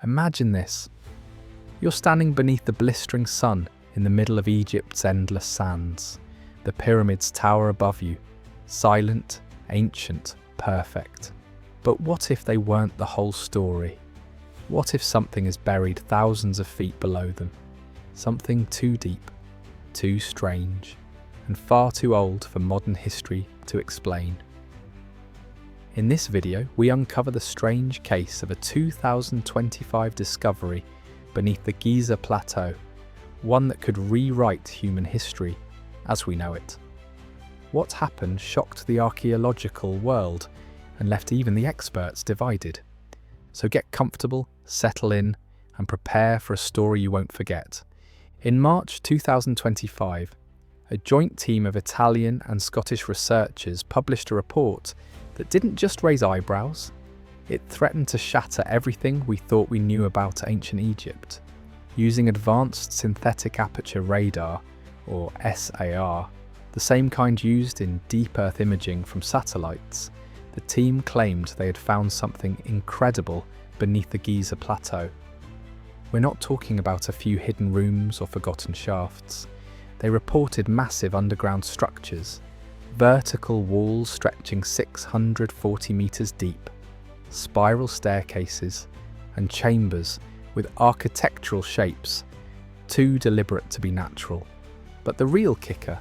Imagine this. You're standing beneath the blistering sun in the middle of Egypt's endless sands. The pyramids tower above you, silent, ancient, perfect. But what if they weren't the whole story? What if something is buried thousands of feet below them? Something too deep, too strange, and far too old for modern history to explain. In this video, we uncover the strange case of a 2025 discovery beneath the Giza Plateau, one that could rewrite human history as we know it. What happened shocked the archaeological world and left even the experts divided. So get comfortable, settle in, and prepare for a story you won't forget. In March 2025, a joint team of Italian and Scottish researchers published a report that didn't just raise eyebrows, it threatened to shatter everything we thought we knew about ancient Egypt. Using advanced synthetic aperture radar, or SAR, the same kind used in deep Earth imaging from satellites, the team claimed they had found something incredible beneath the Giza Plateau. We're not talking about a few hidden rooms or forgotten shafts. They reported massive underground structures, vertical walls stretching 640 meters deep, spiral staircases, and chambers with architectural shapes too deliberate to be natural. But the real kicker,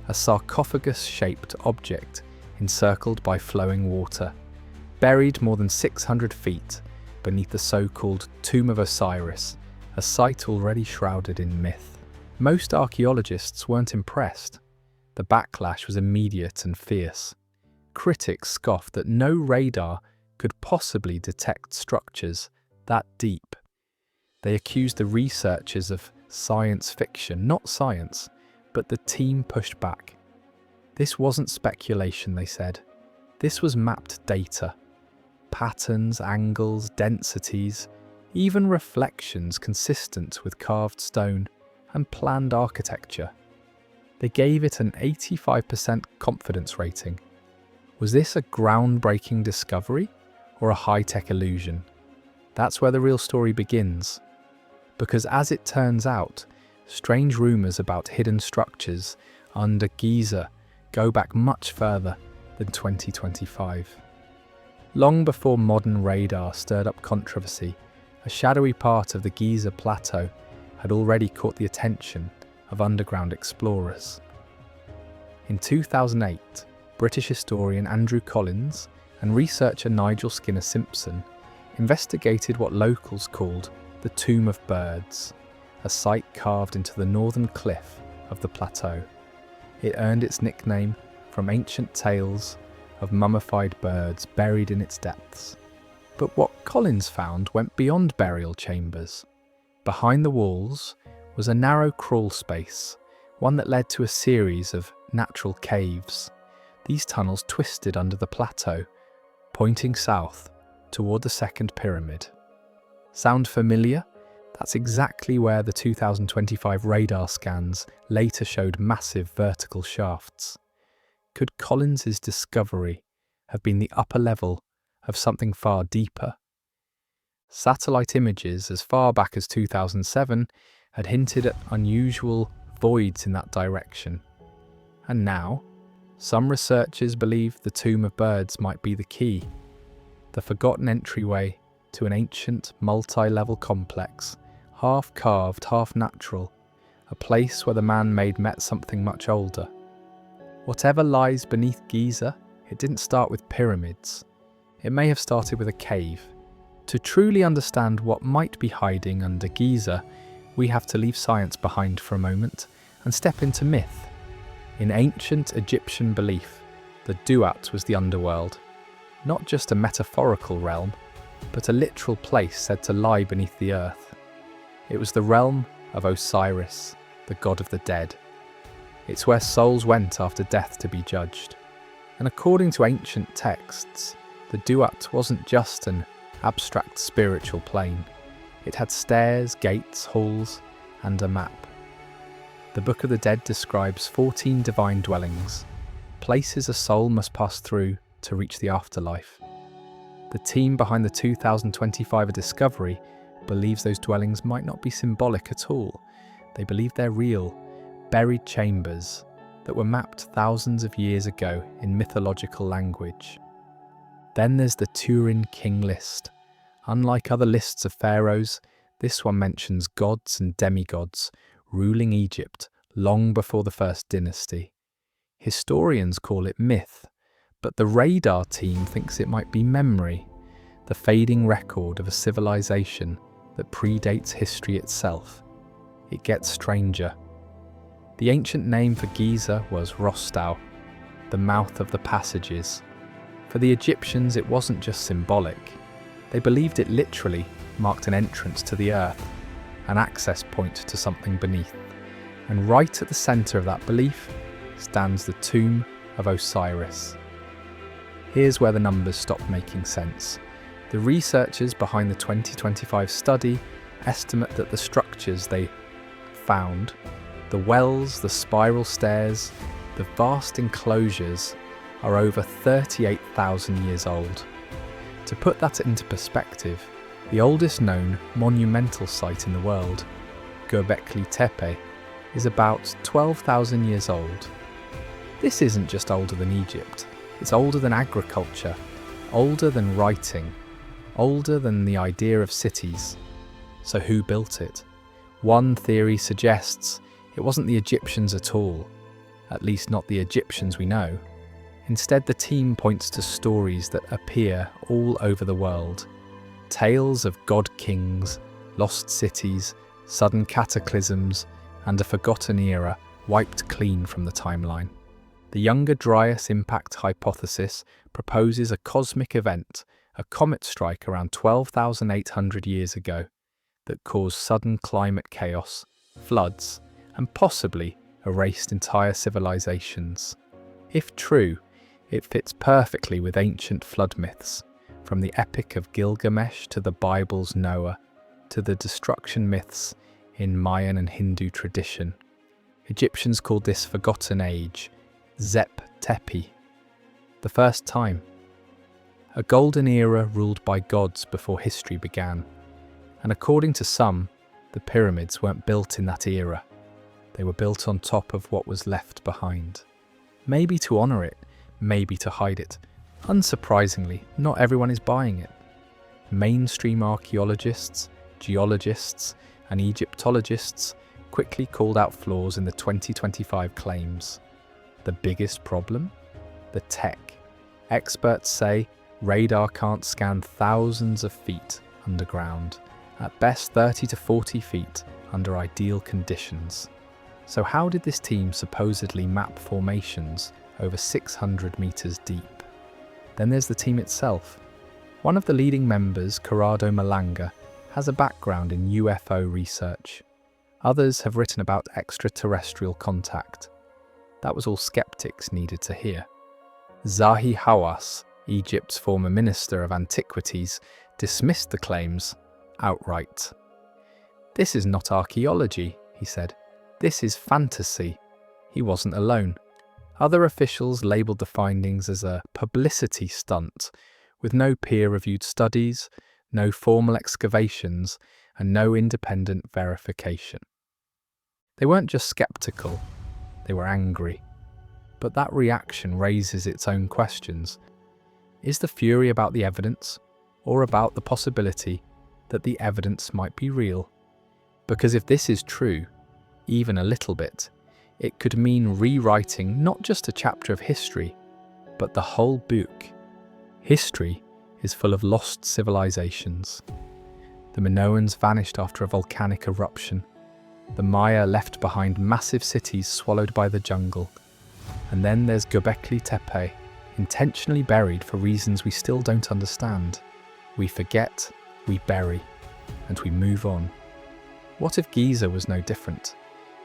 a sarcophagus-shaped object encircled by flowing water, buried more than 600 feet beneath the so-called Tomb of Osiris, a site already shrouded in myth. Most archaeologists weren't impressed. The backlash was immediate and fierce. Critics scoffed that no radar could possibly detect structures that deep. They accused the researchers of science fiction, not science, but the team pushed back. This wasn't speculation, they said. This was mapped data. Patterns, angles, densities, even reflections consistent with carved stone and planned architecture. They gave it an 85% confidence rating. Was this a groundbreaking discovery or a high-tech illusion? That's where the real story begins. Because as it turns out, strange rumours about hidden structures under Giza go back much further than 2025. Long before modern radar stirred up controversy, a shadowy part of the Giza Plateau had already caught the attention of underground explorers. In 2008, British historian Andrew Collins and researcher Nigel Skinner-Simpson investigated what locals called the Tomb of Birds, a site carved into the northern cliff of the plateau. It earned its nickname from ancient tales of mummified birds buried in its depths. But what Collins found went beyond burial chambers. Behind the walls was a narrow crawl space, one that led to a series of natural caves. These tunnels twisted under the plateau, pointing south toward the second pyramid. Sound familiar? That's exactly where the 2025 radar scans later showed massive vertical shafts. Could Collins's discovery have been the upper level of something far deeper? Satellite images as far back as 2007 had hinted at unusual voids in that direction. And now, some researchers believe the Tomb of Birds might be the key, the forgotten entryway to an ancient, multi-level complex, half carved, half natural, a place where the man-made met something much older. Whatever lies beneath Giza, it didn't start with pyramids. It may have started with a cave. To truly understand what might be hiding under Giza, we have to leave science behind for a moment and step into myth. In ancient Egyptian belief, the Duat was the underworld, not just a metaphorical realm, but a literal place said to lie beneath the earth. It was the realm of Osiris, the god of the dead. It's where souls went after death to be judged. And according to ancient texts, the Duat wasn't just an abstract spiritual plane. It had stairs, gates, halls, and a map. The Book of the Dead describes 14 divine dwellings, places a soul must pass through to reach the afterlife. The team behind the 2025 discovery believes those dwellings might not be symbolic at all. They believe they're real, buried chambers that were mapped thousands of years ago in mythological language. Then there's the Turin King list. Unlike other lists of pharaohs, this one mentions gods and demigods ruling Egypt long before the first dynasty. Historians call it myth, but the radar team thinks it might be memory, the fading record of a civilization that predates history itself. It gets stranger. The ancient name for Giza was Rostau, the mouth of the passages. For the Egyptians, it wasn't just symbolic. They believed it literally marked an entrance to the earth, an access point to something beneath. And right at the centre of that belief stands the tomb of Osiris. Here's where the numbers stop making sense. The researchers behind the 2025 study estimate that the structures they found, the wells, the spiral stairs, the vast enclosures, are over 38,000 years old. To put that into perspective, the oldest known monumental site in the world, Göbekli Tepe, is about 12,000 years old. This isn't just older than Egypt, it's older than agriculture, older than writing, older than the idea of cities. So who built it? One theory suggests it wasn't the Egyptians at all, at least not the Egyptians we know. Instead, the team points to stories that appear all over the world. Tales of god-kings, lost cities, sudden cataclysms, and a forgotten era wiped clean from the timeline. The Younger Dryas impact hypothesis proposes a cosmic event, a comet strike around 12,800 years ago, that caused sudden climate chaos, floods, and possibly erased entire civilizations. If true, it fits perfectly with ancient flood myths, from the Epic of Gilgamesh to the Bible's Noah, to the destruction myths in Mayan and Hindu tradition. Egyptians called this forgotten age Zep Tepi, the first time. A golden era ruled by gods before history began. And according to some, the pyramids weren't built in that era. They were built on top of what was left behind. Maybe to honour it, maybe to hide it. Unsurprisingly, not everyone is buying it. Mainstream archaeologists, geologists, and Egyptologists quickly called out flaws in the 2025 claims. The biggest problem? The tech. Experts say radar can't scan thousands of feet underground, at best 30 to 40 feet under ideal conditions. So how did this team supposedly map formations over 600 meters deep? Then there's the team itself. One of the leading members, Corrado Malanga, has a background in UFO research. Others have written about extraterrestrial contact. That was all skeptics needed to hear. Zahi Hawass, Egypt's former Minister of Antiquities, dismissed the claims outright. "This is not archaeology," he said. "This is fantasy." He wasn't alone. Other officials labelled the findings as a publicity stunt, with no peer-reviewed studies, no formal excavations, and no independent verification. They weren't just sceptical, they were angry. But that reaction raises its own questions. Is the fury about the evidence, or about the possibility that the evidence might be real? Because if this is true, even a little bit, it could mean rewriting not just a chapter of history, but the whole book. History is full of lost civilizations. The Minoans vanished after a volcanic eruption. The Maya left behind massive cities swallowed by the jungle. And then there's Göbekli Tepe, intentionally buried for reasons we still don't understand. We forget, we bury, and we move on. What if Giza was no different?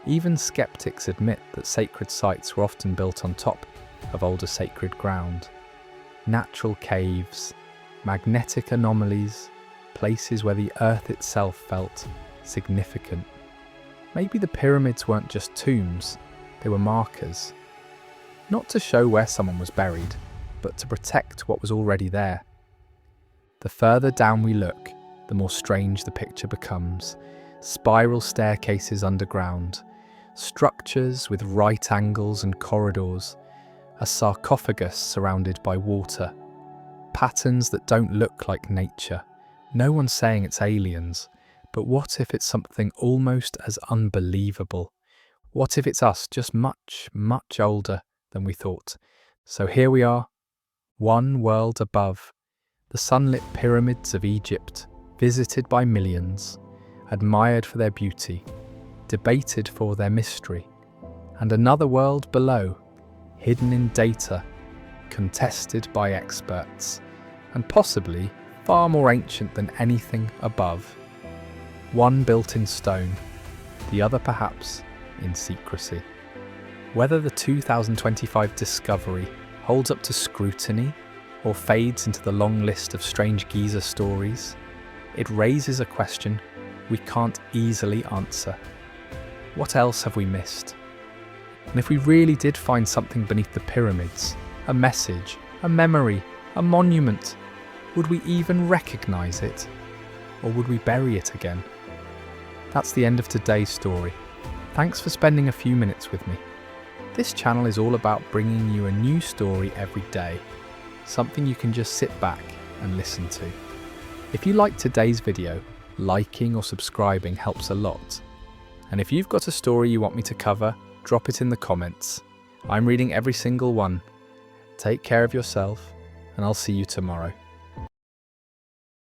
Even skeptics admit that sacred sites were often built on top of older sacred ground. Natural caves, magnetic anomalies, places where the earth itself felt significant. Maybe the pyramids weren't just tombs, they were markers. Not to show where someone was buried, but to protect what was already there. The further down we look, the more strange the picture becomes. Spiral staircases underground, structures with right angles and corridors, a sarcophagus surrounded by water, patterns that don't look like nature. No one's saying it's aliens, but what if it's something almost as unbelievable? What if it's us, just much, much older than we thought? So here we are, one world above, the sunlit pyramids of Egypt, visited by millions, admired for their beauty, debated for their mystery, and another world below, hidden in data, contested by experts, and possibly far more ancient than anything above. One built in stone, the other perhaps in secrecy. Whether the 2025 discovery holds up to scrutiny or fades into the long list of strange Giza stories, it raises a question we can't easily answer. What else have we missed? And if we really did find something beneath the pyramids, a message, a memory, a monument, would we even recognize it? Or would we bury it again? That's the end of today's story. Thanks for spending a few minutes with me. This channel is all about bringing you a new story every day, something you can just sit back and listen to. If you liked today's video, liking or subscribing helps a lot. And if you've got a story you want me to cover, drop it in the comments. I'm reading every single one. Take care of yourself, and I'll see you tomorrow.